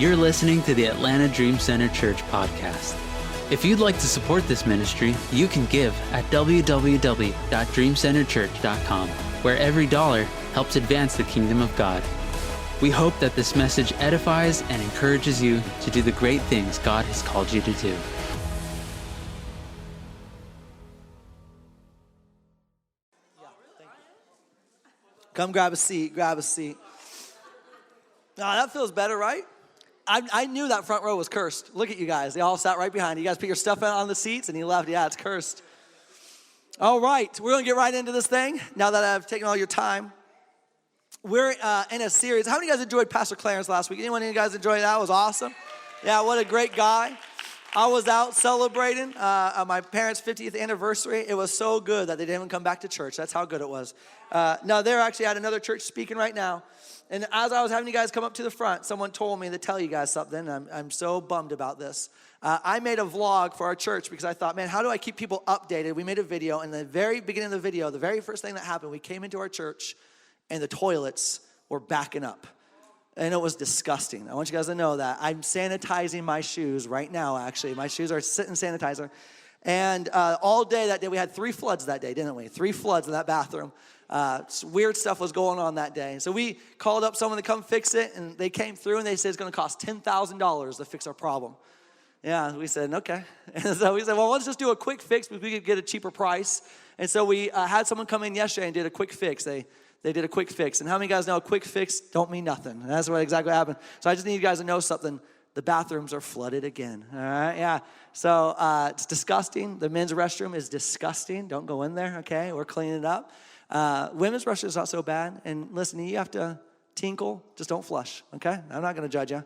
You're listening to the Atlanta Dream Center Church podcast. If you'd like to support this ministry, you can give at www.dreamcenterchurch.com, where every dollar helps advance the kingdom of God. We hope that this message edifies and encourages you to do the great things God has called you to do. Come grab a seat, grab a seat. Oh, that feels better, right? I knew that front row was cursed. Look at you guys. They all sat right behind you. You guys put your stuff on the seats and you left. Yeah, it's cursed. All right, we're going to get right into this thing now that I've taken all your time. We're in a series. How many of you guys enjoyed Pastor Clarence last week? Anyone of you guys enjoyed that? It was awesome. Yeah, what a great guy. I was out celebrating my parents' 50th anniversary. It was so good that they didn't even come back to church. That's how good it was. No, they're actually at another church speaking right now. And as I was having you guys come up to the front, someone told me to tell you guys something. I'm so bummed about this. I made a vlog for our church because I thought, man, how do I keep people updated? We made a video, and the very beginning of the video, the very first thing that happened, we came into our church, and the toilets were backing up. And it was disgusting. I want you guys to know that. I'm sanitizing my shoes right now, actually. My shoes are sitting sanitizer. And all day that day, we had 3 floods that day, didn't we? 3 floods in that bathroom. Weird stuff was going on that day. So we called up someone to come fix it, and they came through, and they said it's going to cost $10,000 to fix our problem. Yeah, we said, okay. And so we said, well, let's just do a quick fix because we could get a cheaper price. And so we had someone come in yesterday and did a quick fix. They did a quick fix. And how many of you guys know a quick fix don't mean nothing? And that's what exactly happened. So I just need you guys to know something. The bathrooms are flooded again, all right? Yeah, so it's disgusting. The men's restroom is disgusting. Don't go in there, okay? We're cleaning it up. Women's restroom is not so bad. And listen, you have to tinkle. Just don't flush, okay? I'm not going to judge you.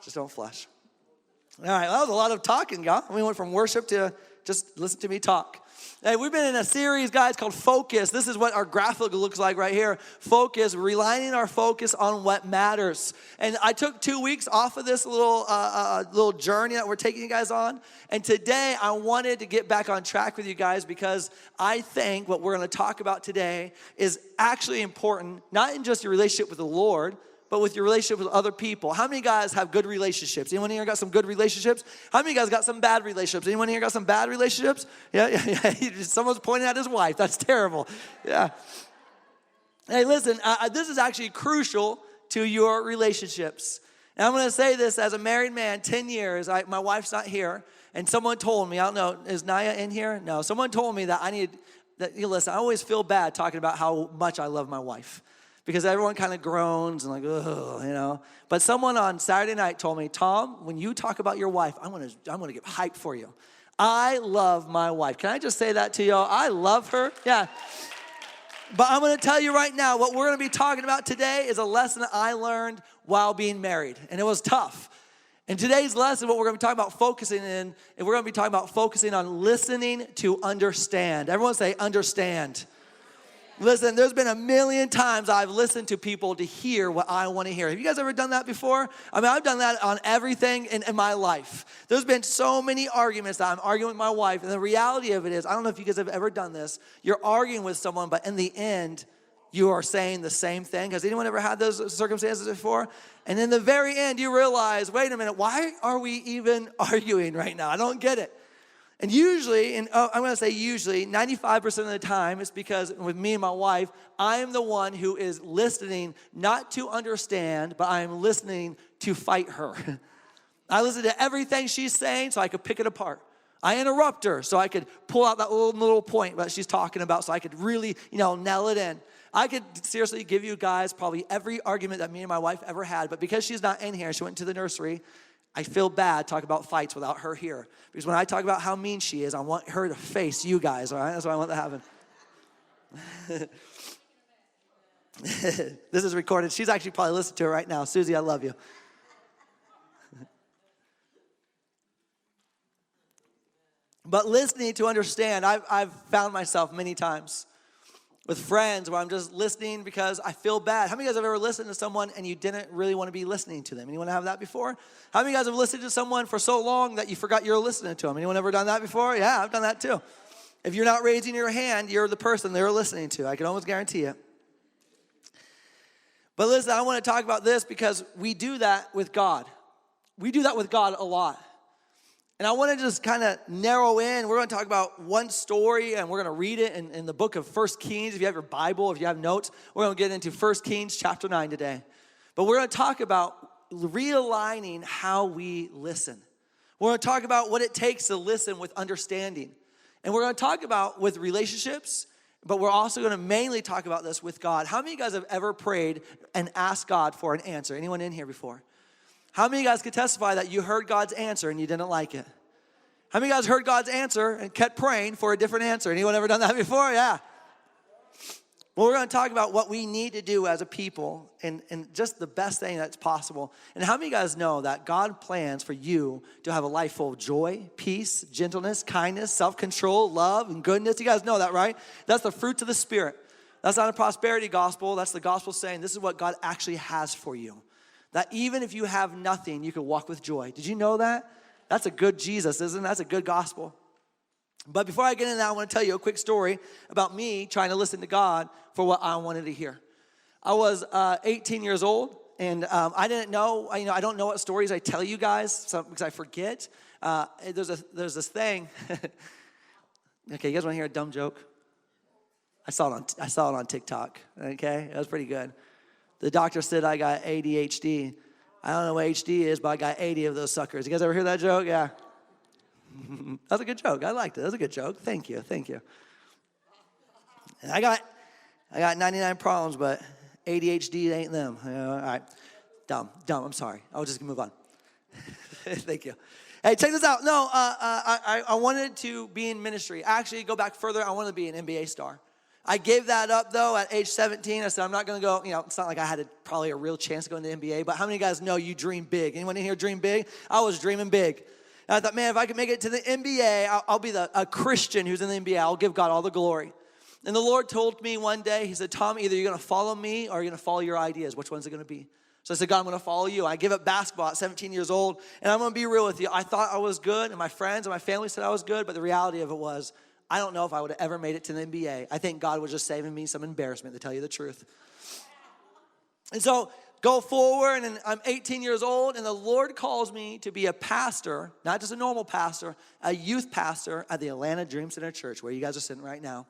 Just don't flush. All right, well, that was a lot of talking, y'all. We went from worship to just listen to me talk. Hey, we've been in a series, guys, called Focus. This is what our graphic looks like right here. Focus, realigning our focus on what matters. And I took 2 weeks off of this little journey that we're taking you guys on. And today, I wanted to get back on track with you guys because I think what we're going to talk about today is actually important, not in just your relationship with the Lord, but with your relationship with other people. How many guys have good relationships? Anyone here got some good relationships? How many guys got some bad relationships? Anyone here got some bad relationships? Yeah. Someone's pointing at his wife. That's terrible. Yeah. Hey, listen, this is actually crucial to your relationships. And I'm going to say this as a married man, 10 years. My wife's not here. And someone told me, I don't know, is Naya in here? No. Someone told me that listen, I always feel bad talking about how much I love my wife. Because everyone kind of groans and like, ugh, you know. But someone on Saturday night told me, Tom, when you talk about your wife, I'm gonna get hyped for you. I love my wife. Can I just say that to y'all? I love her. Yeah. But I'm gonna tell you right now, what we're gonna be talking about today is a lesson that I learned while being married. And it was tough. In today's lesson, what we're gonna be talking about focusing in, and we're gonna be talking about focusing on listening to understand. Everyone say understand. Listen, there's been a million times I've listened to people to hear what I want to hear. Have you guys ever done that before? I mean, I've done that on everything in my life. There's been so many arguments that I'm arguing with my wife, and the reality of it is, I don't know if you guys have ever done this, you're arguing with someone, but in the end, you are saying the same thing. Has anyone ever had those circumstances before? And in the very end, you realize, wait a minute, why are we even arguing right now? I don't get it. And usually, I'm going to say usually, 95% of the time, it's because with me and my wife, I am the one who is listening not to understand, but I am listening to fight her. I listen to everything she's saying so I could pick it apart. I interrupt her so I could pull out that little point that she's talking about so I could really, nail it in. I could seriously give you guys probably every argument that me and my wife ever had, but because she's not in here, she went to the nursery, I feel bad talking about fights without her here. Because when I talk about how mean she is, I want her to face you guys, all right? That's what I want to happen. This is recorded. She's actually probably listening to it right now. Susie, I love you. But listening to understand, I've found myself many times with friends where I'm just listening because I feel bad. How many of you guys have ever listened to someone and you didn't really want to be listening to them? Anyone have that before? How many of you guys have listened to someone for so long that you forgot you were listening to them? Anyone ever done that before? Yeah, I've done that too. If you're not raising your hand, you're the person they're listening to. I can almost guarantee it. But listen, I want to talk about this because we do that with God. we do that with God a lot. And I want to just kind of narrow in. We're going to talk about one story, and we're going to read it in the book of 1 Kings. If you have your Bible, if you have notes, we're going to get into 1 Kings chapter 9 today. But we're going to talk about realigning how we listen. We're going to talk about what it takes to listen with understanding. And we're going to talk about with relationships, but we're also going to mainly talk about this with God. How many of you guys have ever prayed and asked God for an answer? Anyone in here before? How many of you guys could testify that you heard God's answer and you didn't like it? How many of you guys heard God's answer and kept praying for a different answer? Anyone ever done that before? Yeah. Well, we're going to talk about what we need to do as a people and just the best thing that's possible. And how many of you guys know that God plans for you to have a life full of joy, peace, gentleness, kindness, self-control, love, and goodness? You guys know that, right? That's the fruits of the Spirit. That's not a prosperity gospel. That's the gospel saying this is what God actually has for you. That even if you have nothing, you can walk with joy. Did you know that? That's a good Jesus, isn't it? That's a good gospel. But before I get into that, I want to tell you a quick story about me trying to listen to God for what I wanted to hear. I was 18 years old, and I didn't know. I don't know what stories I tell you guys because I forget. There's this thing. Okay, you guys want to hear a dumb joke? I saw it on TikTok. Okay, it was pretty good. The doctor said I got ADHD. I don't know what HD is, but I got 80 of those suckers. You guys ever hear that joke? Yeah. That's a good joke. I liked it. That's a good joke. Thank you. And I got 99 problems, but ADHD ain't them. All right. Dumb. I'm sorry. I'll just move on. Thank you. Hey, check this out. No, I wanted to be in ministry. Actually, go back further. I wanted to be an NBA star. I gave that up, though, at age 17. I said, I'm not going to go. It's not like I had probably a real chance to go into the NBA, but how many of you guys know you dream big? Anyone in here dream big? I was dreaming big. And I thought, man, if I could make it to the NBA, I'll be a Christian who's in the NBA. I'll give God all the glory. And the Lord told me one day, he said, Tom, either you're going to follow me or you're going to follow your ideas. Which one's it going to be? So I said, God, I'm going to follow you. I gave up basketball at 17 years old. And I'm going to be real with you. I thought I was good, and my friends and my family said I was good, but the reality of it was, I don't know if I would have ever made it to the NBA. I think God was just saving me some embarrassment, to tell you the truth. And so go forward, and I'm 18 years old, and the Lord calls me to be a pastor, not just a normal pastor, a youth pastor at the Atlanta Dream Center Church, where you guys are sitting right now.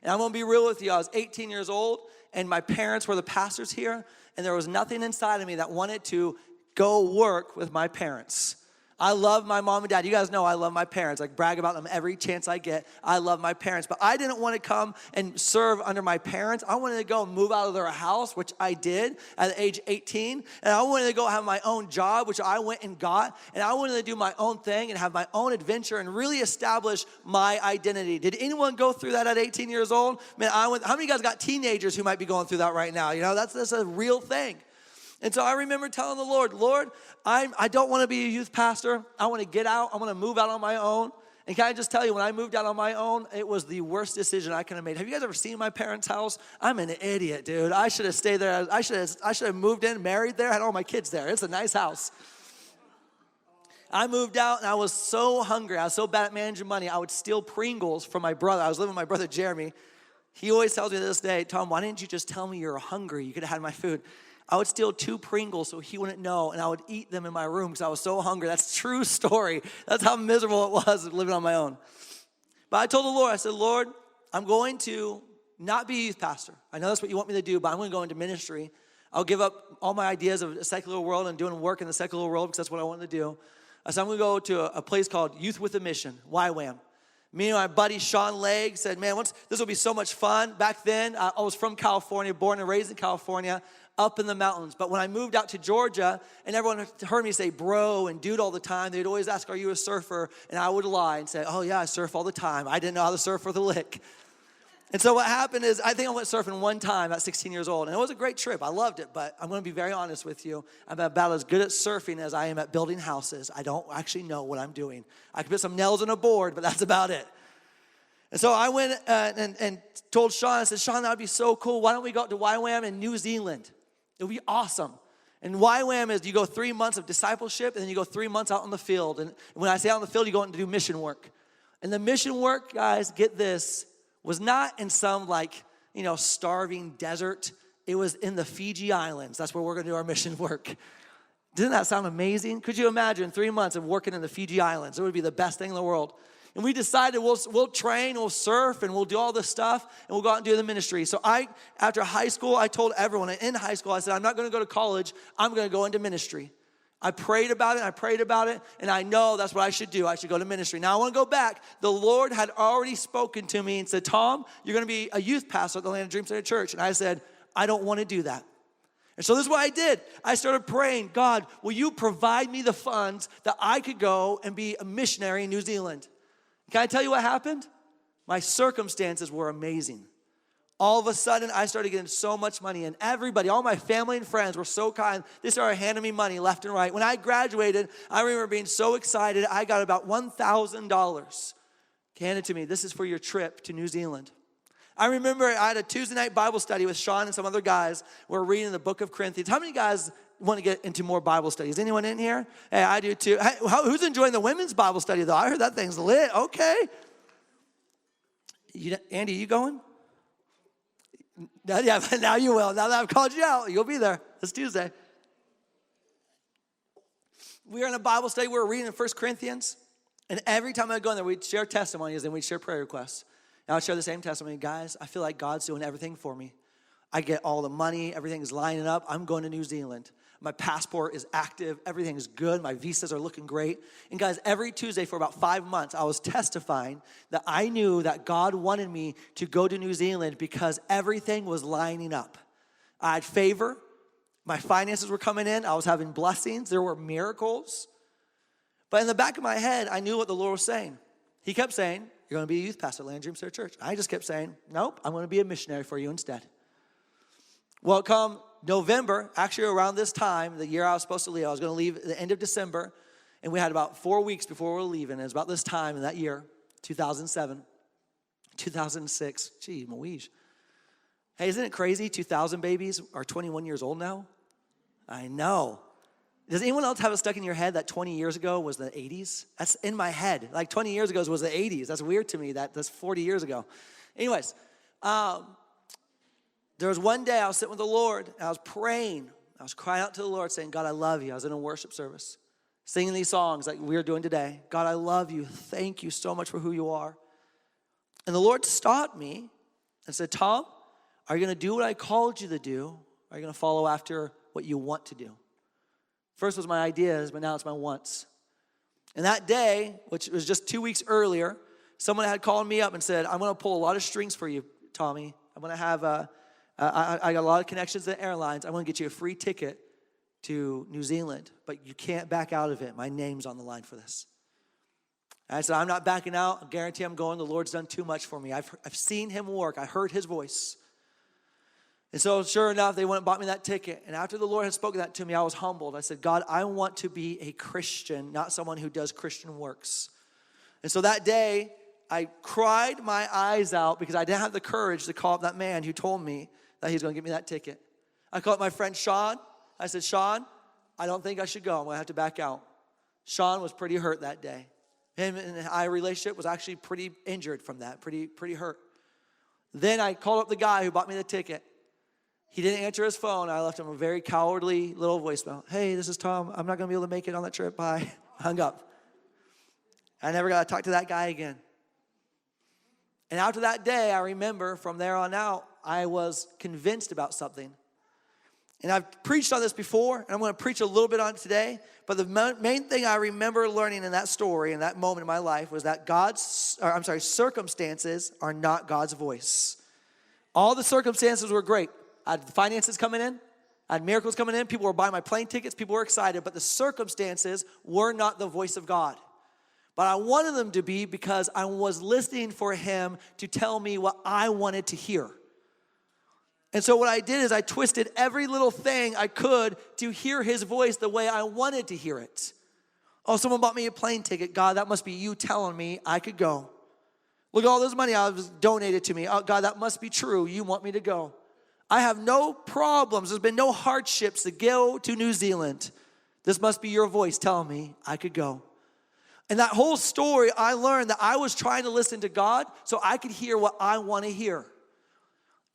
And I'm going to be real with you. I was 18 years old, and my parents were the pastors here, and there was nothing inside of me that wanted to go work with my parents. I love my mom and dad. You guys know I love my parents. I brag about them every chance I get. I love my parents. But I didn't want to come and serve under my parents. I wanted to go and move out of their house, which I did at age 18. And I wanted to go have my own job, which I went and got. And I wanted to do my own thing and have my own adventure and really establish my identity. Did anyone go through that at 18 years old? Man, how many of you guys got teenagers who might be going through that right now? That's a real thing. And so I remember telling the Lord, I don't want to be a youth pastor. I want to get out. I want to move out on my own. And can I just tell you, when I moved out on my own, it was the worst decision I could have made. Have you guys ever seen my parents' house? I'm an idiot, dude. I should have stayed there. I should have moved in, married there, had all my kids there. It's a nice house. I moved out, and I was so hungry. I was so bad at managing money. I would steal Pringles from my brother. I was living with my brother, Jeremy. He always tells me to this day, Tom, why didn't you just tell me you're hungry? You could have had my food. I would steal 2 Pringles so he wouldn't know, and I would eat them in my room because I was so hungry. That's a true story. That's how miserable it was living on my own. But I told the Lord, I said, Lord, I'm going to not be a youth pastor. I know that's what you want me to do, but I'm going to go into ministry. I'll give up all my ideas of a secular world and doing work in the secular world because that's what I want to do. I said, I'm going to go to a place called Youth with a Mission, YWAM. Me and my buddy Sean Legg said, man, this will be so much fun. Back then, I was from California, born and raised in California, up in the mountains. But when I moved out to Georgia, and everyone heard me say bro and dude all the time, they'd always ask, are you a surfer? And I would lie and say, oh yeah, I surf all the time. I didn't know how to surf with a lick. And so what happened is, I think I went surfing one time at 16 years old, and it was a great trip. I loved it, but I'm going to be very honest with you. I'm about as good at surfing as I am at building houses. I don't actually know what I'm doing. I can put some nails on a board, but that's about it. And so I went and told Sean, I said, Sean, that would be so cool. Why don't we go to YWAM in New Zealand? It would be awesome. And YWAM is you go 3 months of discipleship, and then you go 3 months out in the field. And when I say out in the field, you go out and do mission work. And the mission work, guys, get this, was not in some starving desert. It was in the Fiji Islands. That's where we're going to do our mission work. Doesn't that sound amazing? Could you imagine 3 months of working in the Fiji Islands? It would be the best thing in the world. And we decided we'll train, we'll surf, and we'll do all this stuff, and we'll go out and do the ministry. So after high school, I told everyone in high school, I said, I'm not going to go to college. I'm going to go into ministry. I prayed about it, and I know that's what I should do. I should go to ministry. Now, I want to go back. The Lord had already spoken to me and said, Tom, you're going to be a youth pastor at the Land of Dream Center Church. And I said, I don't want to do that. And so this is what I did. I started praying, God, will you provide me the funds that I could go and be a missionary in New Zealand? Can I tell you what happened? My circumstances were amazing. All of a sudden, I started getting so much money, and everybody, all my family and friends were so kind. They started handing me money left and right. When I graduated, I remember being so excited. I got about $1,000 handed to me. This is for your trip to New Zealand. I remember I had a Tuesday night Bible study with Sean and some other guys. We're reading the book of Corinthians. How many guys want to get into more Bible studies? Anyone in here? Hey, I do too. Hey, who's enjoying the women's Bible study though? I heard that thing's lit. Okay. Andy, you going? Yeah, now you will. Now that I've called you out, you'll be there. It's Tuesday. We were in a Bible study. We were reading 1 Corinthians. And every time I'd go in there, we'd share testimonies and we'd share prayer requests. And I'd share the same testimony. Guys, I feel like God's doing everything for me. I get all the money. Everything is lining up. I'm going to New Zealand. My passport is active. Everything is good. My visas are looking great. And guys, every Tuesday for about 5 months, I was testifying that I knew that God wanted me to go to New Zealand because everything was lining up. I had favor. My finances were coming in. I was having blessings. There were miracles. But in the back of my head, I knew what the Lord was saying. He kept saying, you're going to be a youth pastor at Land of Dream Center Church. I just kept saying, nope, I'm going to be a missionary for you instead. Well, come November, actually around this time, the year I was supposed to leave, I was going to leave at the end of December, and we had about 4 weeks before we were leaving. It was about this time in that year, 2007, 2006. Gee, Moise. Hey, isn't it crazy? 2000 babies are 21 years old now. I know. Does anyone else have it stuck in your head that 20 years ago was the 80s? That's in my head. Like 20 years ago was the 80s. That's weird to me. That's 40 years ago. Anyways, there was one day I was sitting with the Lord, and I was praying. I was crying out to the Lord saying, God, I love you. I was in a worship service singing these songs like we're doing today. God, I love you. Thank you so much for who you are. And the Lord stopped me and said, Tom, are you going to do what I called you to do? Or are you going to follow after what you want to do? First was my ideas, but now it's my wants. And that day, which was just 2 weeks earlier, someone had called me up and said, I'm going to pull a lot of strings for you, Tommy. I'm going to have I got a lot of connections to airlines. I'm going to get you a free ticket to New Zealand, but you can't back out of it. My name's on the line for this. And I said, I'm not backing out. I guarantee I'm going. The Lord's done too much for me. I've seen him work. I heard his voice. And so sure enough, they went and bought me that ticket. And after the Lord had spoken that to me, I was humbled. I said, God, I want to be a Christian, not someone who does Christian works. And so that day, I cried my eyes out because I didn't have the courage to call up that man who told me that he was going to give me that ticket. I called my friend Sean. I said, Sean, I don't think I should go. I'm going to have to back out. Sean was pretty hurt that day. Him and I relationship was actually pretty injured from that, pretty hurt. Then I called up the guy who bought me the ticket. He didn't answer his phone. I left him a very cowardly little voicemail. Hey, this is Tom. I'm not going to be able to make it on that trip. Bye. Hung up. I never got to talk to that guy again. And after that day, I remember from there on out, I was convinced about something. And I've preached on this before, and I'm going to preach a little bit on it today. But the main thing I remember learning in that story, in that moment in my life, was that circumstances are not God's voice. All the circumstances were great. I had finances coming in. I had miracles coming in. People were buying my plane tickets. People were excited. But the circumstances were not the voice of God. But I wanted them to be because I was listening for him to tell me what I wanted to hear. And so what I did is I twisted every little thing I could to hear his voice the way I wanted to hear it. Oh, someone bought me a plane ticket. God, that must be you telling me I could go. Look at all this money I was donated to me. Oh, God, that must be true. You want me to go. I have no problems. There's been no hardships to go to New Zealand. This must be your voice telling me I could go. And that whole story, I learned that I was trying to listen to God so I could hear what I want to hear.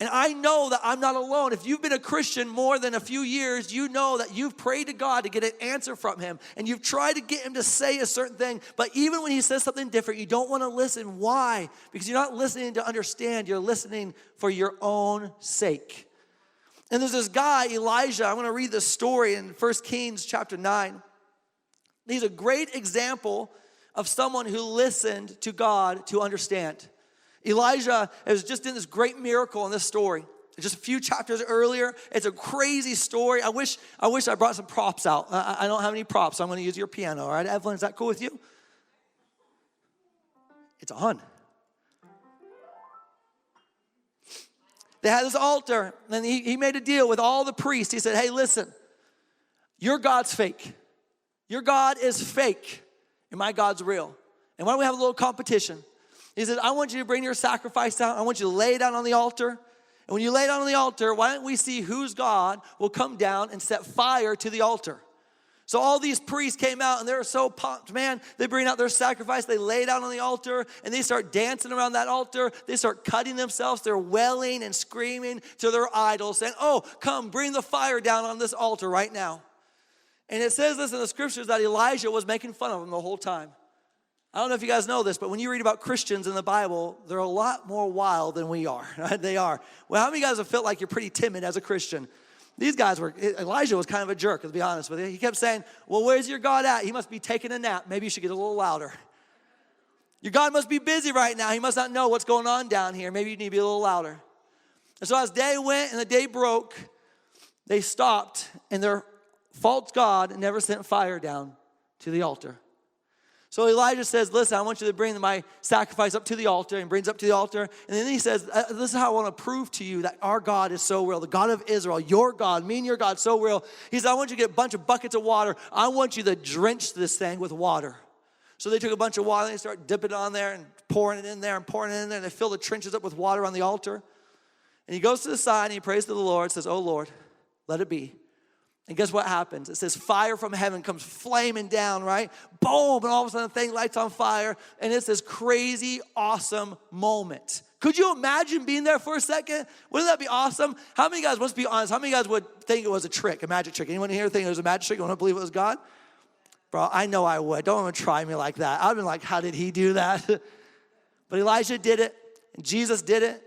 And I know that I'm not alone. If you've been a Christian more than a few years, you know that you've prayed to God to get an answer from him. And you've tried to get him to say a certain thing. But even when he says something different, you don't want to listen. Why? Because you're not listening to understand. You're listening for your own sake. And there's this guy, Elijah. I'm going to read this story in 1 Kings chapter 9. He's a great example of someone who listened to God to understand. Elijah was just in this great miracle in this story. Just a few chapters earlier. It's a crazy story. I wish I brought some props out. I don't have any props, so I'm going to use your piano. All right, Evelyn, is that cool with you? It's on. They had this altar, and he made a deal with all the priests. He said, hey, listen, your God's fake. Your God is fake, and my God's real. And why don't we have a little competition? He said, I want you to bring your sacrifice down. I want you to lay it down on the altar. And when you lay it down on the altar, why don't we see whose God will come down and set fire to the altar? So all these priests came out, and they were so pumped, man. They bring out their sacrifice. They lay it out on the altar, and they start dancing around that altar. They start cutting themselves. They're wailing and screaming to their idols, saying, oh, come, bring the fire down on this altar right now. And it says this in the scriptures that Elijah was making fun of them the whole time. I don't know if you guys know this, but when you read about Christians in the Bible, they're a lot more wild than we are. Right? They are. Well, how many of you guys have felt like you're pretty timid as a Christian? Elijah was kind of a jerk, to be honest with you. He kept saying, well, where's your God at? He must be taking a nap. Maybe you should get a little louder. Your God must be busy right now. He must not know what's going on down here. Maybe you need to be a little louder. And so as day went and the day broke, they stopped, and their false God never sent fire down to the altar. So Elijah says, listen, I want you to bring my sacrifice up to the altar, and brings up to the altar. And then he says, this is how I want to prove to you that our God is so real, the God of Israel, your God, me and your God, so real. He said, I want you to get a bunch of buckets of water. I want you to drench this thing with water. So they took a bunch of water, and they started dipping it on there and pouring it in there and pouring it in there. And they filled the trenches up with water on the altar. And he goes to the side and he prays to the Lord, says, oh Lord, let it be. And guess what happens? It says fire from heaven comes flaming down, right? Boom, and all of a sudden the thing lights on fire, and it's this crazy, awesome moment. Could you imagine being there for a second? Wouldn't that be awesome? How many guys, let's be honest, how many guys would think it was a trick, a magic trick? Anyone here think it was a magic trick? You want to believe it was God? Bro, I know I would. Don't even try me like that. I've been like, how did he do that? But Elijah did it, and Jesus did it.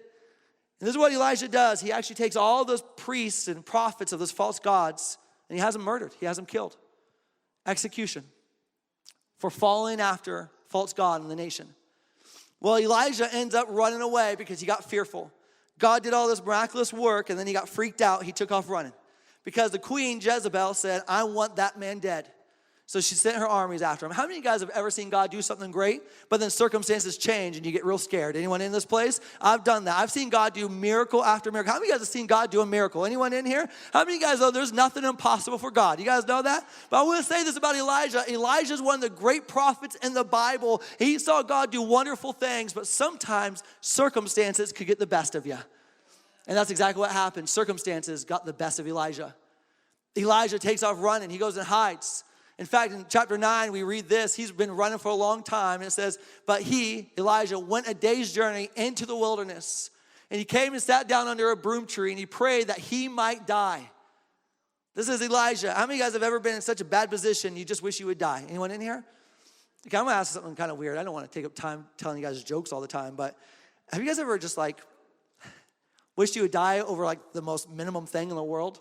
And this is what Elijah does. He actually takes all those priests and prophets of those false gods, and he has them murdered. He has them killed. Execution for following after false god in the nation. Well, Elijah ends up running away because he got fearful. God did all this miraculous work, and then he got freaked out. He took off running because the queen Jezebel said, I want that man dead. So she sent her armies after him. How many of you guys have ever seen God do something great, but then circumstances change and you get real scared? Anyone in this place? I've done that. I've seen God do miracle after miracle. How many of you guys have seen God do a miracle? Anyone in here? How many of you guys know there's nothing impossible for God? You guys know that? But I want to say this about Elijah. Elijah is one of the great prophets in the Bible. He saw God do wonderful things, but sometimes circumstances could get the best of you. And that's exactly what happened. Circumstances got the best of Elijah. Elijah takes off running. He goes and hides. In fact, in chapter 9, we read this. He's been running for a long time. And it says, but he, Elijah, went a day's journey into the wilderness. And he came and sat down under a broom tree, and he prayed that he might die. This is Elijah. How many of you guys have ever been in such a bad position you just wish you would die? Anyone in here? Okay, I'm going to ask something kind of weird. I don't want to take up time telling you guys jokes all the time. But have you guys ever just like wished you would die over like the most minimum thing in the world?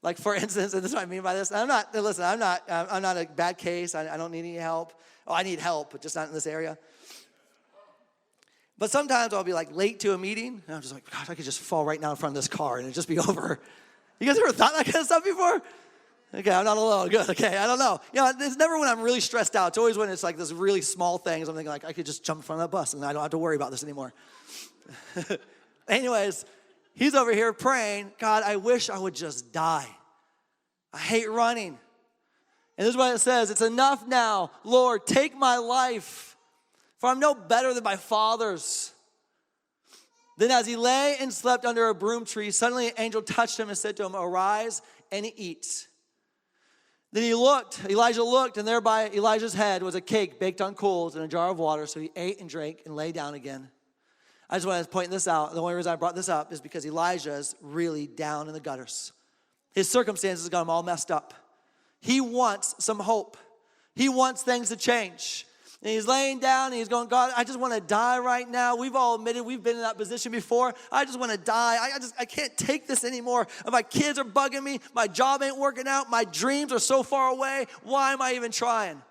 Like, for instance, and this is what I mean by this. I'm not a bad case. I don't need any help. Oh, I need help, but just not in this area. But sometimes I'll be like late to a meeting, and I'm just like, God, I could just fall right now in front of this car, and it'd just be over. You guys ever thought that kind of stuff before? Okay, I'm not alone. Good. Okay, I don't know. You know, it's never when I'm really stressed out. It's always when it's like this really small things. I'm thinking like, I could just jump in front of that bus, and I don't have to worry about this anymore. Anyways, he's over here praying, God, I wish I would just die. I hate running. And this is what it says. It's enough now. Lord, take my life, for I'm no better than my fathers. Then as he lay and slept under a broom tree, suddenly an angel touched him and said to him, arise and eat. Then Elijah looked, and there by Elijah's head was a cake baked on coals and a jar of water. So he ate and drank and lay down again. I just want to point this out. The only reason I brought this up is because Elijah is really down in the gutters. His circumstances got him all messed up. He wants some hope. He wants things to change. And he's laying down and he's going, God, I just want to die right now. We've all admitted we've been in that position before. I just want to die. I can't take this anymore. My kids are bugging me. My job ain't working out. My dreams are so far away. Why am I even trying?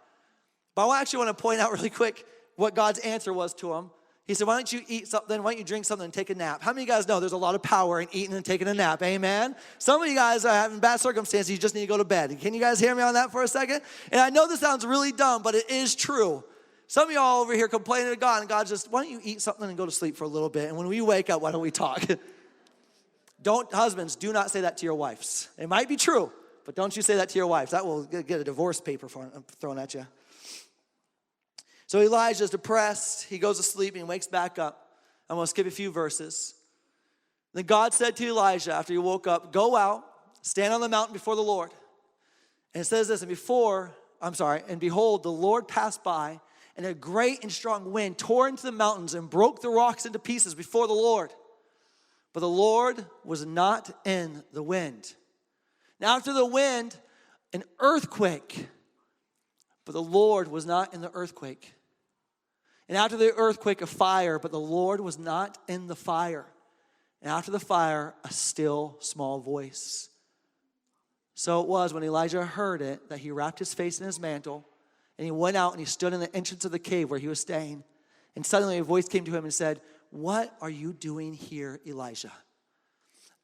But I actually want to point out really quick what God's answer was to him. He said, why don't you eat something? Why don't you drink something and take a nap? How many of you guys know there's a lot of power in eating and taking a nap? Amen? Some of you guys are having bad circumstances. You just need to go to bed. Can you guys hear me on that for a second? And I know this sounds really dumb, but it is true. Some of y'all over here complaining to God, and God's just, why don't you eat something and go to sleep for a little bit? And when we wake up, why don't we talk? Husbands, do not say that to your wives. It might be true, but don't you say that to your wives. That will get a divorce paper thrown at you. So Elijah's depressed. He goes to sleep and he wakes back up. I'm going to skip a few verses. Then God said to Elijah after he woke up, go out, stand on the mountain before the Lord. And it says this, and behold, the Lord passed by, and a great and strong wind tore into the mountains and broke the rocks into pieces before the Lord. But the Lord was not in the wind. Now after the wind, an earthquake. But the Lord was not in the earthquake. And after the earthquake, a fire, but the Lord was not in the fire. And after the fire, a still small voice. So it was when Elijah heard it that he wrapped his face in his mantle, and he went out and he stood in the entrance of the cave where he was staying. And suddenly a voice came to him and said, what are you doing here, Elijah?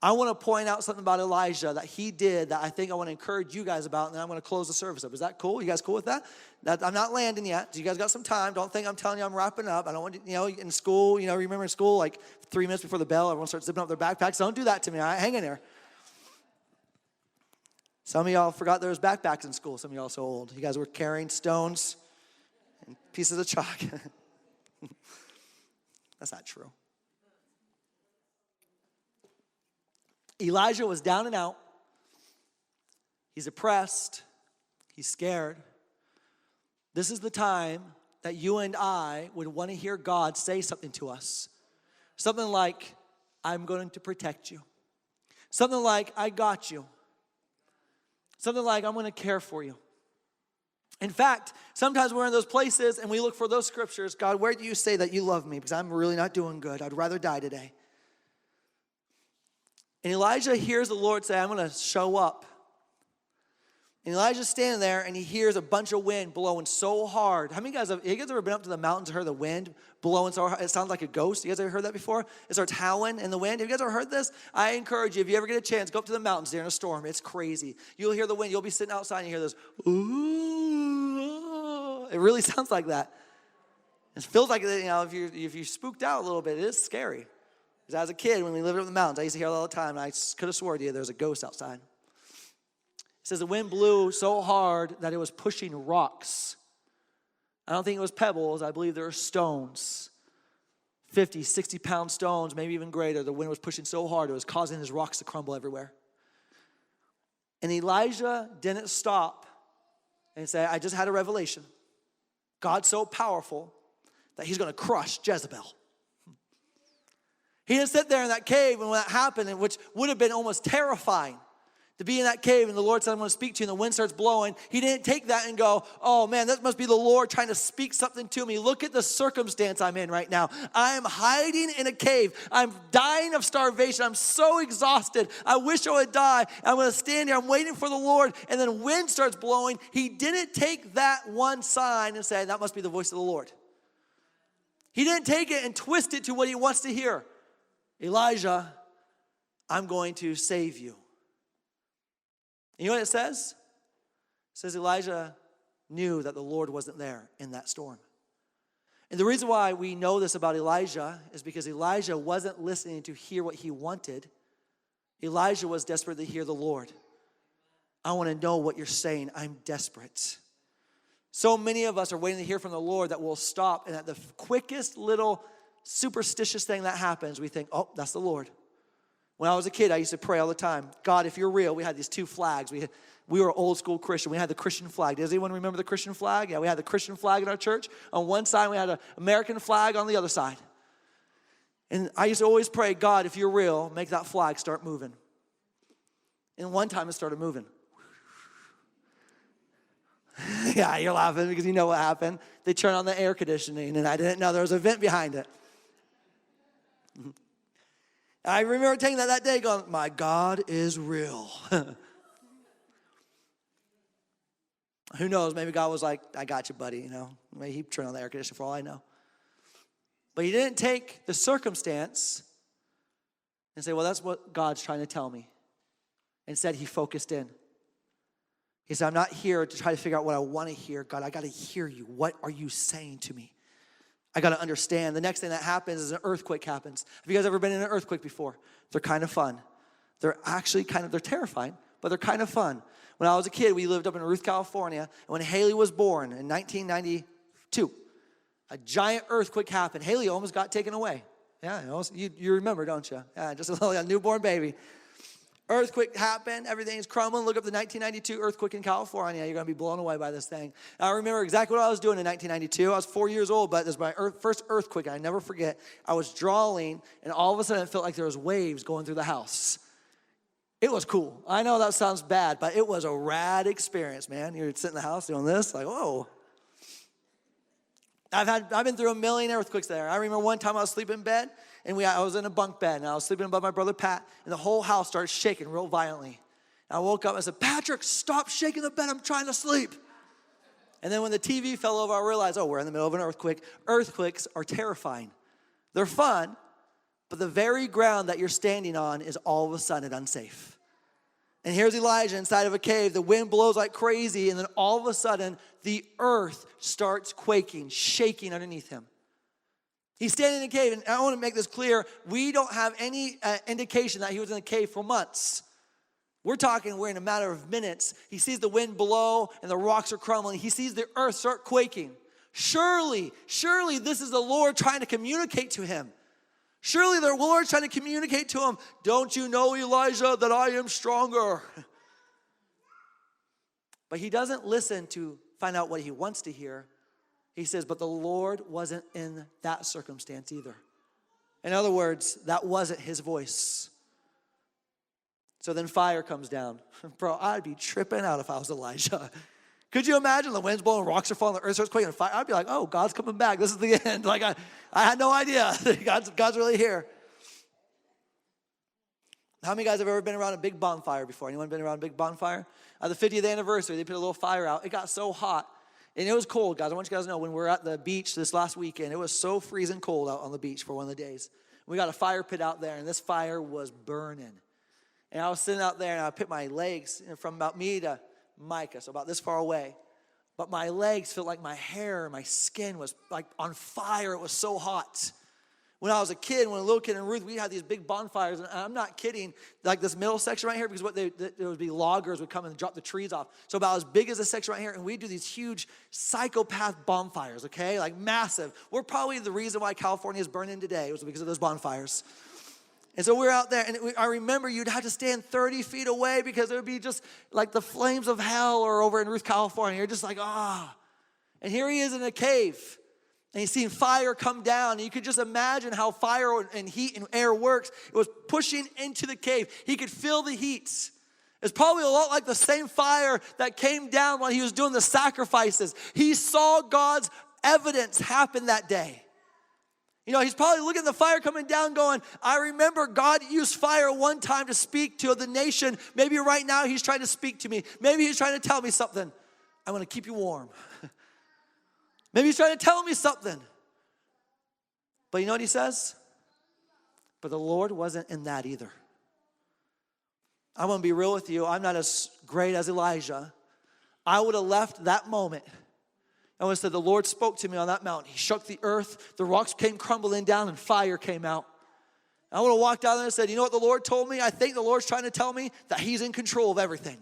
I want to point out something about Elijah that he did that I think I want to encourage you guys about, and then I'm going to close the service up. Is that cool? You guys cool with that? I'm not landing yet. So you guys got some time. Don't think I'm telling you I'm wrapping up. I don't want you, in school, remember in school, like 3 minutes before the bell, everyone starts zipping up their backpacks. Don't do that to me, all right? Hang in there. Some of y'all forgot there was backpacks in school. Some of y'all are so old. You guys were carrying stones and pieces of chalk. That's not true. Elijah was down and out. He's oppressed. He's scared. This is the time that you and I would want to hear God say something to us. Something like, I'm going to protect you. Something like, I got you. Something like, I'm going to care for you. In fact, sometimes we're in those places and we look for those scriptures. God, where do you say that you love me? Because I'm really not doing good. I'd rather die today. And Elijah hears the Lord say, I'm going to show up. And Elijah's standing there and he hears a bunch of wind blowing so hard. How many of you guys ever been up to the mountains and heard the wind blowing so hard? It sounds like a ghost. You guys ever heard that before? It starts howling in the wind. Have you guys ever heard this? I encourage you, if you ever get a chance, go up to the mountains during a storm. It's crazy. You'll hear the wind. You'll be sitting outside and you hear this, ooh. It really sounds like that. It feels like, if you're spooked out a little bit, it is scary. Because as a kid, when we lived up in the mountains, I used to hear it all the time, and I could have sworn to you there was a ghost outside. It says the wind blew so hard that it was pushing rocks. I don't think it was pebbles. I believe there were stones. 50, 60-pound stones, maybe even greater. The wind was pushing so hard, it was causing his rocks to crumble everywhere. And Elijah didn't stop and say, I just had a revelation. God's so powerful that he's going to crush Jezebel. He didn't sit there in that cave and when that happened, which would have been almost terrifying to be in that cave and the Lord said, I'm going to speak to you and the wind starts blowing. He didn't take that and go, oh man, that must be the Lord trying to speak something to me. Look at the circumstance I'm in right now. I am hiding in a cave. I'm dying of starvation. I'm so exhausted. I wish I would die. I'm going to stand here. I'm waiting for the Lord. And then wind starts blowing. He didn't take that one sign and say, that must be the voice of the Lord. He didn't take it and twist it to what he wants to hear. Elijah, I'm going to save you. And you know what it says? It says Elijah knew that the Lord wasn't there in that storm. And the reason why we know this about Elijah is because Elijah wasn't listening to hear what he wanted. Elijah was desperate to hear the Lord. I want to know what you're saying. I'm desperate. So many of us are waiting to hear from the Lord that we'll stop, and at the quickest little superstitious thing that happens, we think, oh, that's the Lord. When I was a kid, I used to pray all the time. God, if you're real, we had these two flags. We were old school Christian. We had the Christian flag. Does anyone remember the Christian flag? Yeah, we had the Christian flag in our church. On one side, we had an American flag on the other side. And I used to always pray, God, if you're real, make that flag start moving. And one time it started moving. Yeah, you're laughing because you know what happened. They turned on the air conditioning, and I didn't know there was a vent behind it. I remember taking that day going, my God is real. Who knows, maybe God was like, I got you, buddy, you know. Maybe he turned on the air conditioner for all I know. But he didn't take the circumstance and say, well, that's what God's trying to tell me. Instead, he focused in. He said, I'm not here to try to figure out what I want to hear. God, I got to hear you. What are you saying to me? I got to understand. The next thing that happens is an earthquake happens. Have you guys ever been in an earthquake before? They're kind of fun. They're actually they're terrifying, but they're kind of fun. When I was a kid, we lived up in Ruth, California, and when Haley was born in 1992, a giant earthquake happened. Haley almost got taken away. Yeah, you remember, don't you? Yeah, just a little newborn baby. Earthquake happened. Everything's crumbling. Look up the 1992 earthquake in California. You're going to be blown away by this thing. I remember exactly what I was doing in 1992. I was 4 years old, but this was my first earthquake. I never forget. I was drawing, and all of a sudden it felt like there was waves going through the house. It was cool. I know that sounds bad, but it was a rad experience, man. You're sitting in the house doing this, like, whoa. I've been through a million earthquakes there. I remember one time I was sleeping in bed, and I was in a bunk bed, and I was sleeping above my brother Pat, and the whole house started shaking real violently. And I woke up and I said, Patrick, stop shaking the bed. I'm trying to sleep. And then when the TV fell over, I realized, we're in the middle of an earthquake. Earthquakes are terrifying. They're fun, but the very ground that you're standing on is all of a sudden unsafe. And here's Elijah inside of a cave. The wind blows like crazy, and then all of a sudden, the earth starts quaking, shaking underneath him. He's standing in a cave, and I want to make this clear. We don't have any indication that he was in a cave for months. We're in a matter of minutes. He sees the wind blow, and the rocks are crumbling. He sees the earth start quaking. Surely this is the Lord trying to communicate to him. Surely the Lord's trying to communicate to him, don't you know, Elijah, that I am stronger? But he doesn't listen to find out what he wants to hear. He says, but the Lord wasn't in that circumstance either. In other words, that wasn't his voice. So then fire comes down. Bro, I'd be tripping out if I was Elijah. Could you imagine the wind's blowing, rocks are falling, the earth starts quaking, and fire? I'd be like, oh, God's coming back. This is the end. Like I had no idea. God's really here. How many guys have ever been around a big bonfire before? Anyone been around a big bonfire? The 50th anniversary, they put a little fire out. It got so hot. And it was cold, guys. I want you guys to know, when we were at the beach this last weekend, it was so freezing cold out on the beach for one of the days. We got a fire pit out there, and this fire was burning. And I was sitting out there, and I put my legs from about me to Micah, so about this far away. But my legs felt like my hair, my skin was like on fire. It was so hot. When I was a kid, when a little kid in Ruth, we had these big bonfires, and I'm not kidding, like this middle section right here, because there would be loggers would come and drop the trees off. So about as big as this section right here, and we do these huge psychopath bonfires, okay, like massive. We're probably the reason why California is burning today. It was because of those bonfires. And so we're out there, and I remember you'd have to stand 30 feet away because it would be just like the flames of hell or over in Ruth, California. You're just like, And here he is in a cave, and he's seeing fire come down. And you could just imagine how fire and heat and air works. It was pushing into the cave. He could feel the heat. It's probably a lot like the same fire that came down when he was doing the sacrifices. He saw God's evidence happen that day. You know, he's probably looking at the fire coming down going, I remember God used fire one time to speak to the nation. Maybe right now he's trying to speak to me. Maybe he's trying to tell me something. I'm going to keep you warm. Maybe he's trying to tell me something. But you know what he says? But the Lord wasn't in that either. I want to be real with you. I'm not as great as Elijah. I would have left that moment. I would have said, the Lord spoke to me on that mountain. He shook the earth. The rocks came crumbling down and fire came out. I would have walked out there and said, you know what the Lord told me? I think the Lord's trying to tell me that he's in control of everything.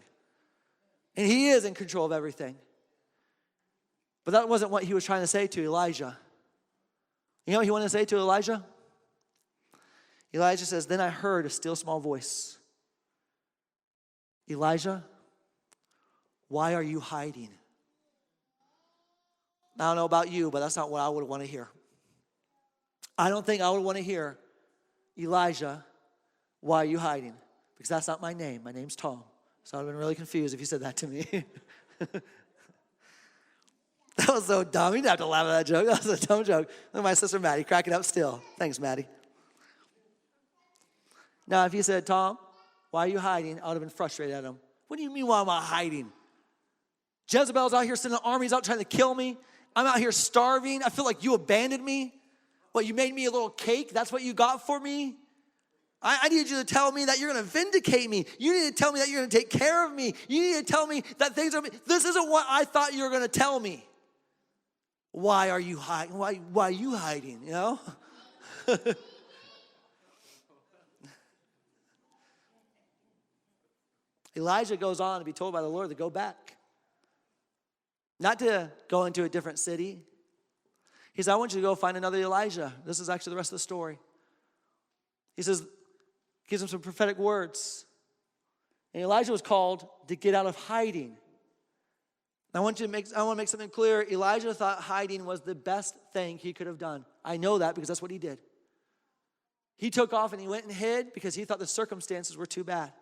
And he is in control of everything. But that wasn't what he was trying to say to Elijah. You know what he wanted to say to Elijah? Elijah says, then I heard a still small voice. Elijah, why are you hiding? I don't know about you, but that's not what I would want to hear. I don't think I would want to hear Elijah, why are you hiding? Because that's not my name. My name's Tom. So I'd have been really confused if you said that to me. That was so dumb. You didn't have to laugh at that joke. That was a dumb joke. Look at my sister Maddie cracking up still. Thanks, Maddie. Now, if you said, Tom, why are you hiding? I would have been frustrated at him. What do you mean, why am I hiding? Jezebel's out here sending armies out trying to kill me. I'm out here starving. I feel like you abandoned me. What, you made me a little cake? That's what you got for me? I need you to tell me that you're going to vindicate me. You need to tell me that you're going to take care of me. You need to tell me that things are... This isn't what I thought you were going to tell me. Why are you hiding? Why are you hiding, you know? Elijah goes on to be told by the Lord to go back. Not to go into a different city. He says, I want you to go find another Elijah. This is actually the rest of the story. He says, gives him some prophetic words. And Elijah was called to get out of hiding. I want to make something clear. Elijah thought hiding was the best thing he could have done. I know that because that's what he did. He took off and he went and hid because he thought the circumstances were too bad.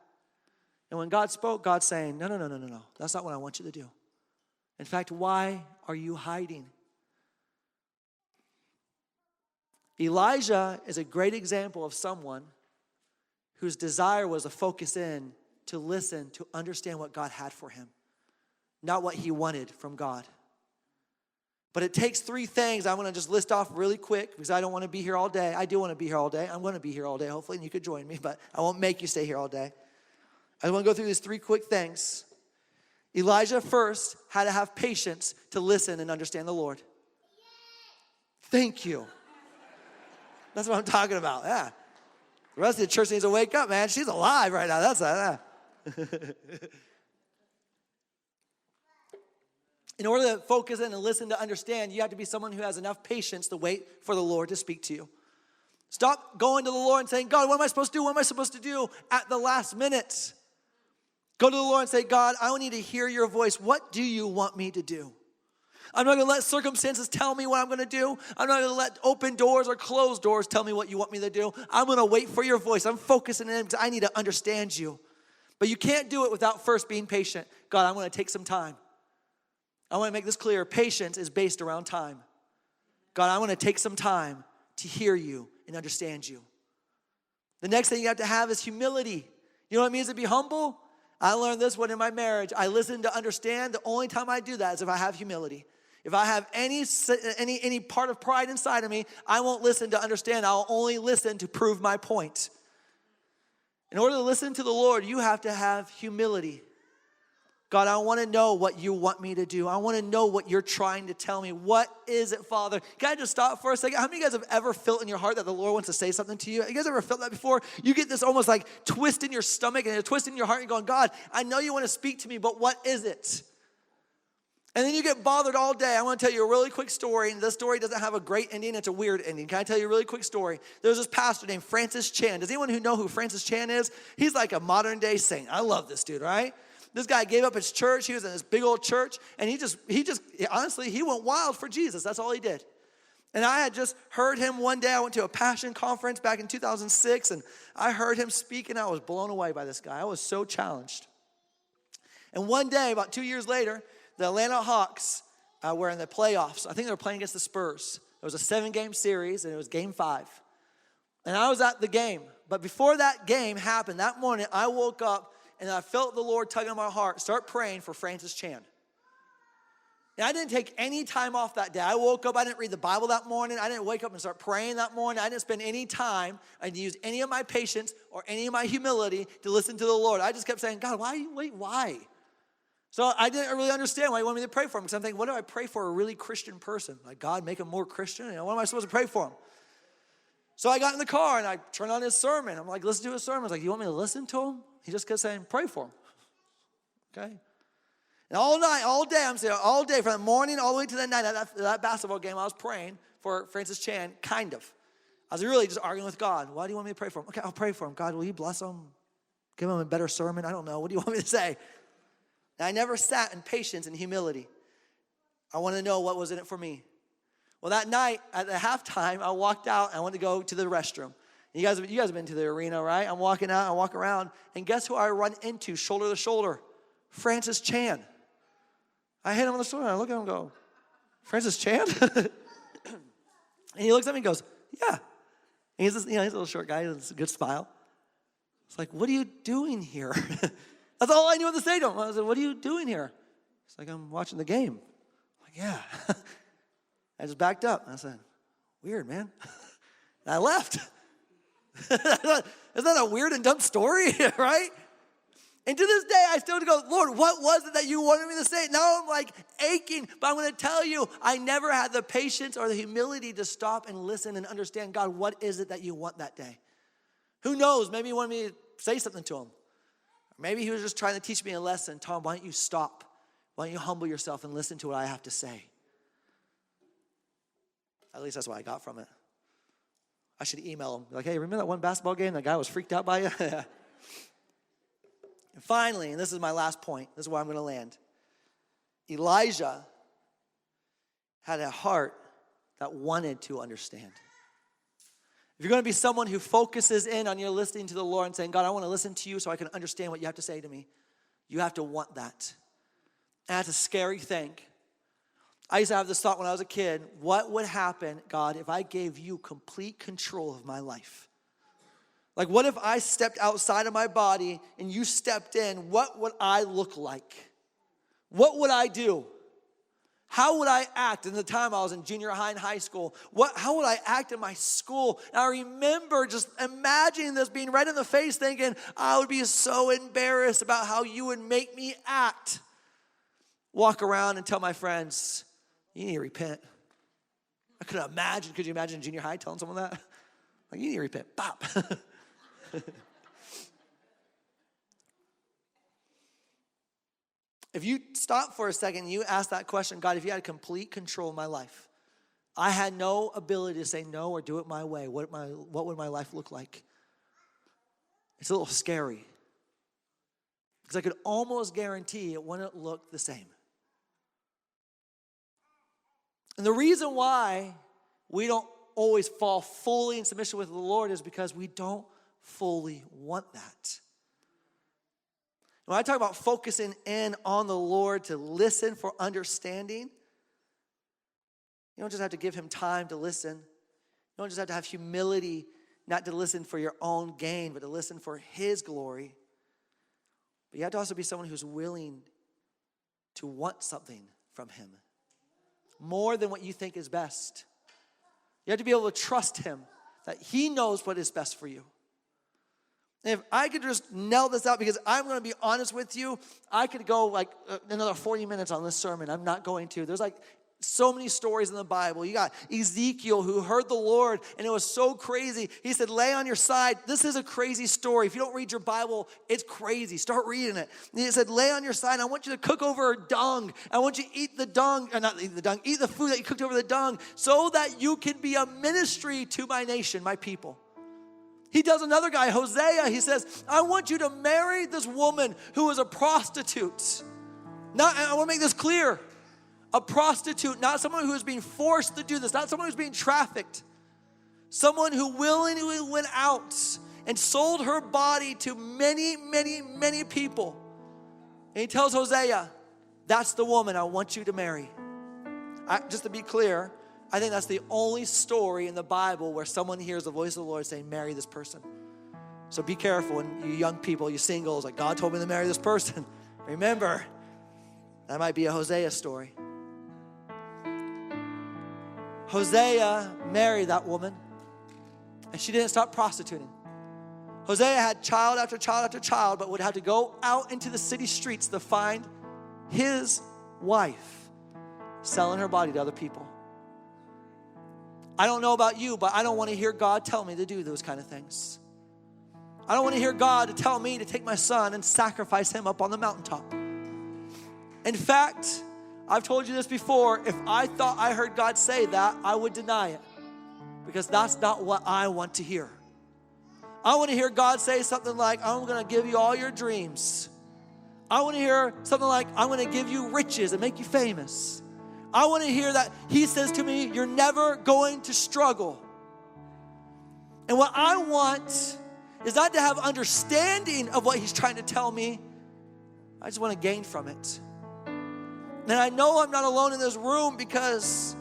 And when God spoke, God's saying, no. That's not what I want you to do. In fact, why are you hiding? Elijah is a great example of someone whose desire was to focus in, to listen, to understand what God had for him, not what he wanted from God. But it takes three things I want to just list off really quick because I don't want to be here all day. I do want to be here all day. I'm going to be here all day, hopefully, and you could join me, but I won't make you stay here all day. I want to go through these three quick things. Elijah first had to have patience to listen and understand the Lord. Thank you. That's what I'm talking about, yeah. The rest of the church needs to wake up, man. She's alive right now. That's In order to focus in and listen to understand, you have to be someone who has enough patience to wait for the Lord to speak to you. Stop going to the Lord and saying, God, what am I supposed to do? What am I supposed to do at the last minute? Go to the Lord and say, God, I need to hear your voice. What do you want me to do? I'm not going to let circumstances tell me what I'm going to do. I'm not going to let open doors or closed doors tell me what you want me to do. I'm going to wait for your voice. I'm focusing in because I need to understand you. But you can't do it without first being patient. God, I'm going to take some time. I want to make this clear. Patience is based around time. God, I want to take some time to hear you and understand you. The next thing you have to have is humility. You know what it means to be humble? I learned this one in my marriage. I listen to understand. The only time I do that is if I have humility. If I have any part of pride inside of me, I won't listen to understand. I'll only listen to prove my point. In order to listen to the Lord, you have to have humility. God, I want to know what you want me to do. I want to know what you're trying to tell me. What is it, Father? Can I just stop for a second? How many of you guys have ever felt in your heart that the Lord wants to say something to you? You guys ever felt that before? You get this almost like twist in your stomach and a twist in your heart and you're going, God, I know you want to speak to me, but what is it? And then you get bothered all day. I want to tell you a really quick story, and this story doesn't have a great ending. It's a weird ending. Can I tell you a really quick story? There's this pastor named Francis Chan. Does anyone who know who Francis Chan is? He's like a modern day saint. I love this dude, right? This guy gave up his church. He was in this big old church, and he just honestly, he went wild for Jesus. That's all he did. And I had just heard him one day. I went to a passion conference back in 2006, and I heard him speak, and I was blown away by this guy. I was so challenged. And one day, about 2 years later, the Atlanta Hawks were in the playoffs. I think they were playing against the Spurs. It was a 7-game series, and it was game 5. And I was at the game. But before that game happened, that morning, I woke up, and I felt the Lord tugging on my heart, start praying for Francis Chan. And I didn't take any time off that day. I woke up, I didn't read the Bible that morning. I didn't wake up and start praying that morning. I didn't spend any time. I didn't use any of my patience or any of my humility to listen to the Lord. I just kept saying, God, why? So I didn't really understand why he wanted me to pray for him. Because I'm thinking, what do I pray for a really Christian person? Like, God, make him more Christian? You know, what am I supposed to pray for him? So I got in the car and I turned on his sermon. I'm like, listen to his sermon. I was like, you want me to listen to him? He just kept saying, pray for him. Okay? And all night, all day, I'm saying all day, from the morning all the way to the night, that basketball game, I was praying for Francis Chan, kind of. I was really just arguing with God. Why do you want me to pray for him? Okay, I'll pray for him. God, will you bless him? Give him a better sermon? I don't know. What do you want me to say? And I never sat in patience and humility. I wanted to know what was in it for me. Well, that night at the halftime, I walked out. I went to go to the restroom. You guys have been to the arena, right? I'm walking out, I walk around, and guess who I run into shoulder to shoulder? Francis Chan. I hit him on the shoulder, and I look at him and go, Francis Chan? And he looks at me and goes, yeah. And he's a little short guy, with a good smile. It's like, what are you doing here? That's all I knew what to say to him. I said, what are you doing here? He's like, I'm watching the game. I'm like, yeah. I just backed up. I said, weird, man. And I left. Isn't that a weird and dumb story, right? And to this day, I still go, Lord, what was it that you wanted me to say? Now I'm like aching, but I'm going to tell you, I never had the patience or the humility to stop and listen and understand, God, what is it that you want that day? Who knows? Maybe he wanted me to say something to him. Or maybe he was just trying to teach me a lesson. Tom, why don't you stop? Why don't you humble yourself and listen to what I have to say? At least that's what I got from it. I should email him. Like, hey, remember that one basketball game that guy was freaked out by you? And finally, and this is my last point. This is where I'm going to land. Elijah had a heart that wanted to understand. If you're going to be someone who focuses in on your listening to the Lord and saying, God, I want to listen to you so I can understand what you have to say to me, you have to want that. And that's a scary thing. I used to have this thought when I was a kid, what would happen, God, if I gave you complete control of my life? Like, what if I stepped outside of my body and you stepped in? What would I look like? What would I do? How would I act? In the time I was in junior high and high school, how would I act in my school? And I remember just imagining this being right in the face, thinking, I would be so embarrassed about how you would make me act. Walk around and tell my friends, you need to repent. I couldn't imagine. Could you imagine in junior high telling someone that? Like, you need to repent. Bop. If you stop for a second and you ask that question, God, if you had complete control of my life, I had no ability to say no or do it my way, what would my life look like? It's a little scary. Because I could almost guarantee it wouldn't look the same. And the reason why we don't always fall fully in submission with the Lord is because we don't fully want that. When I talk about focusing in on the Lord to listen for understanding, you don't just have to give him time to listen. You don't just have to have humility, not to listen for your own gain, but to listen for his glory. But you have to also be someone who's willing to want something from him, more than what you think is best. You have to be able to trust him that he knows what is best for you. And if I could just nail this out, because I'm going to be honest with you, I could go like another 40 minutes on this sermon. I'm not going to. There's like so many stories in the Bible. You got Ezekiel who heard the Lord, and it was so crazy. He said, lay on your side. This is a crazy story. If you don't read your Bible, it's crazy. Start reading it. And he said, lay on your side. I want you to cook over dung. I want you to eat the dung, or not eat the dung, eat the food that you cooked over the dung so that you can be a ministry to my nation, my people. He tells another guy, Hosea, he says, I want you to marry this woman who is a prostitute. Now, I want to make this clear. A prostitute, not someone who is being forced to do this, not someone who's being trafficked. Someone who willingly went out and sold her body to many, many, many people. And he tells Hosea, that's the woman I want you to marry. Just to be clear, I think that's the only story in the Bible where someone hears the voice of the Lord saying, marry this person. So be careful, and you young people, you singles, like, God told me to marry this person. Remember, that might be a Hosea story. Hosea married that woman, and she didn't stop prostituting. Hosea had child after child after child, but would have to go out into the city streets to find his wife selling her body to other people. I don't know about you, but I don't want to hear God tell me to do those kind of things. I don't want to hear God to tell me to take my son and sacrifice him up on the mountaintop. In fact, I've told you this before, if I thought I heard God say that, I would deny it, because that's not what I want to hear. I want to hear God say something like, I'm going to give you all your dreams. I want to hear something like, I'm going to give you riches and make you famous. I want to hear that he says to me, you're never going to struggle. And what I want is not to have understanding of what he's trying to tell me. I just want to gain from it. And I know I'm not alone in this room because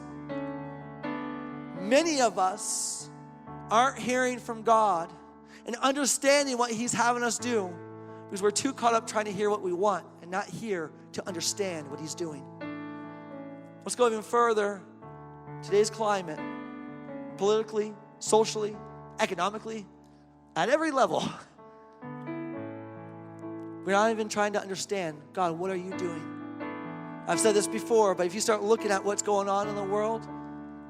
many of us aren't hearing from God and understanding what he's having us do because we're too caught up trying to hear what we want and not hear to understand what he's doing. Let's go even further. Today's climate, politically, socially, economically, at every level, we're not even trying to understand, God, what are you doing? I've said this before, but if you start looking at what's going on in the world,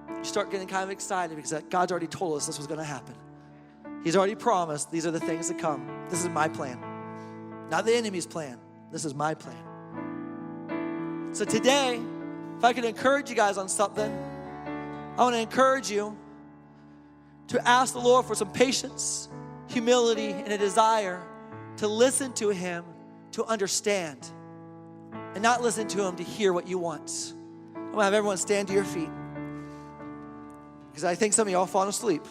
you start getting kind of excited because God's already told us this was going to happen. He's already promised these are the things to come. This is my plan. Not the enemy's plan. This is my plan. So today, if I could encourage you guys on something, I want to encourage you to ask the Lord for some patience, humility, and a desire to listen to him, to understand, and not listen to him to hear what you want. I'm going to have everyone stand to your feet because I think some of y'all falling asleep.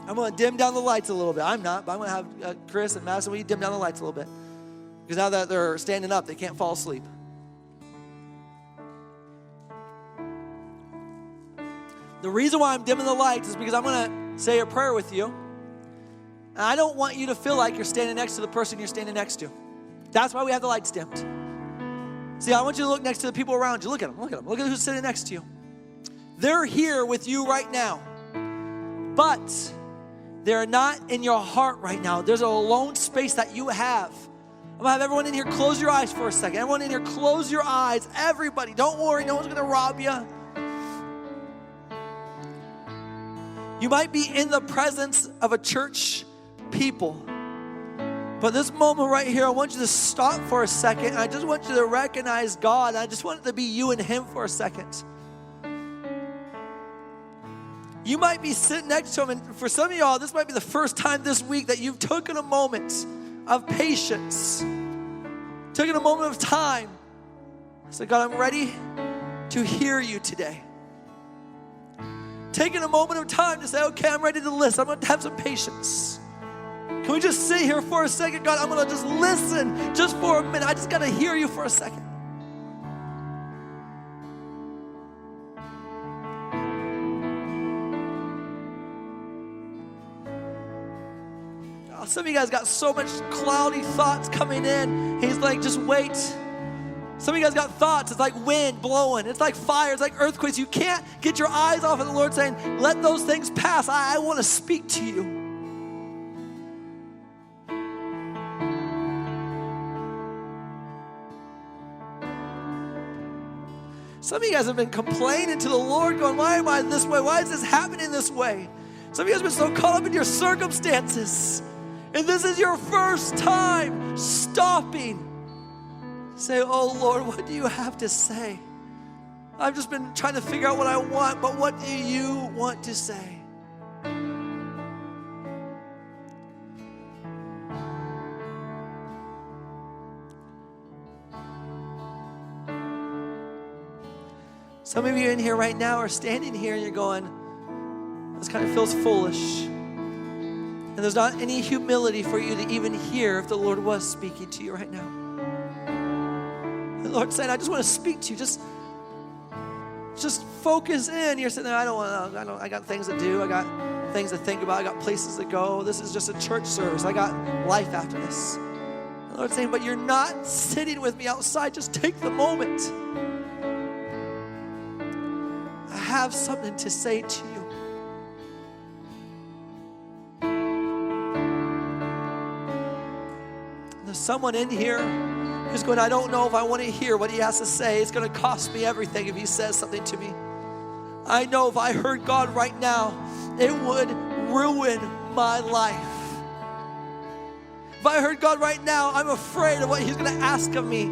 I'm going to dim down the lights a little bit. I'm not, but I'm going to have Chris and Madison, will you dim down the lights a little bit? Because now that they're standing up, they can't fall asleep. The reason why I'm dimming the lights is because I'm going to say a prayer with you. And I don't want you to feel like you're standing next to the person you're standing next to. That's why we have the lights dimmed. See, I want you to look next to the people around you. Look at them, look at them. Look at who's sitting next to you. They're here with you right now. But they're not in your heart right now. There's a alone space that you have. I'm going to have everyone in here close your eyes for a second. Everyone in here close your eyes. Everybody, don't worry. No one's going to rob you. You might be in the presence of a church people. But this moment right here, I want you to stop for a second. And I just want you to recognize God. I just want it to be you and him for a second. You might be sitting next to him. And for some of y'all, this might be the first time this week that you've taken a moment of patience. Taking a moment of time. Say, God, I'm ready to hear you today. Taking a moment of time to say, okay, I'm ready to listen. I'm going to have some patience. Can we just sit here for a second? God, I'm going to just listen just for a minute. I just got to hear you for a second. Oh, some of you guys got so much cloudy thoughts coming in. He's like, just wait. Some of you guys got thoughts. It's like wind blowing. It's like fire. It's like earthquakes. You can't get your eyes off of the Lord saying, let those things pass. I want to speak to you. Some of you guys have been complaining to the Lord going, why am I this way? Why is this happening this way? Some of you guys have been so caught up in your circumstances. And this is your first time stopping. Say, oh Lord, what do you have to say? I've just been trying to figure out what I want, but what do you want to say? Some of you in here right now are standing here and you're going, this kind of feels foolish. And there's not any humility for you to even hear if the Lord was speaking to you right now. The Lord's saying, I just want to speak to you. Just focus in. You're sitting there, I got things to do. I got things to think about. I got places to go. This is just a church service. I got life after this. The Lord's saying, but you're not sitting with me outside. Just take the moment. I have something to say to you. There's someone in here who's going, I don't know if I want to hear what he has to say. It's going to cost me everything if he says something to me. I know if I heard God right now, it would ruin my life. If I heard God right now, I'm afraid of what he's going to ask of me.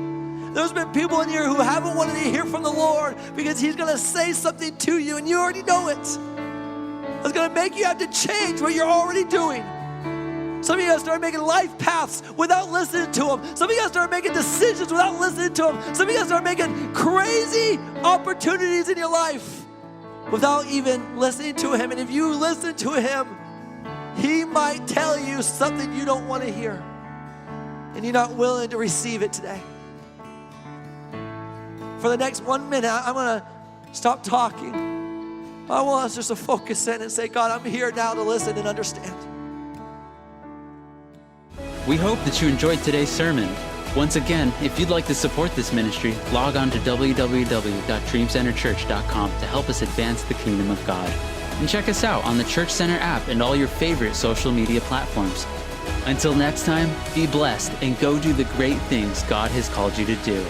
There's been people in here who haven't wanted to hear from the Lord because he's going to say something to you and you already know it. It's going to make you have to change what you're already doing. Some of you guys started making life paths without listening to him. Some of you guys started making decisions without listening to him. Some of you guys started making crazy opportunities in your life without even listening to him. And if you listen to him, he might tell you something you don't want to hear, and you're not willing to receive it today. For the next 1 minute, I'm going to stop talking. I want us just to focus in and say, God, I'm here now to listen and understand. We hope that you enjoyed today's sermon. Once again, if you'd like to support this ministry, log on to www.dreamcenterchurch.com to help us advance the kingdom of God. And check us out on the Church Center app and all your favorite social media platforms. Until next time, be blessed and go do the great things God has called you to do.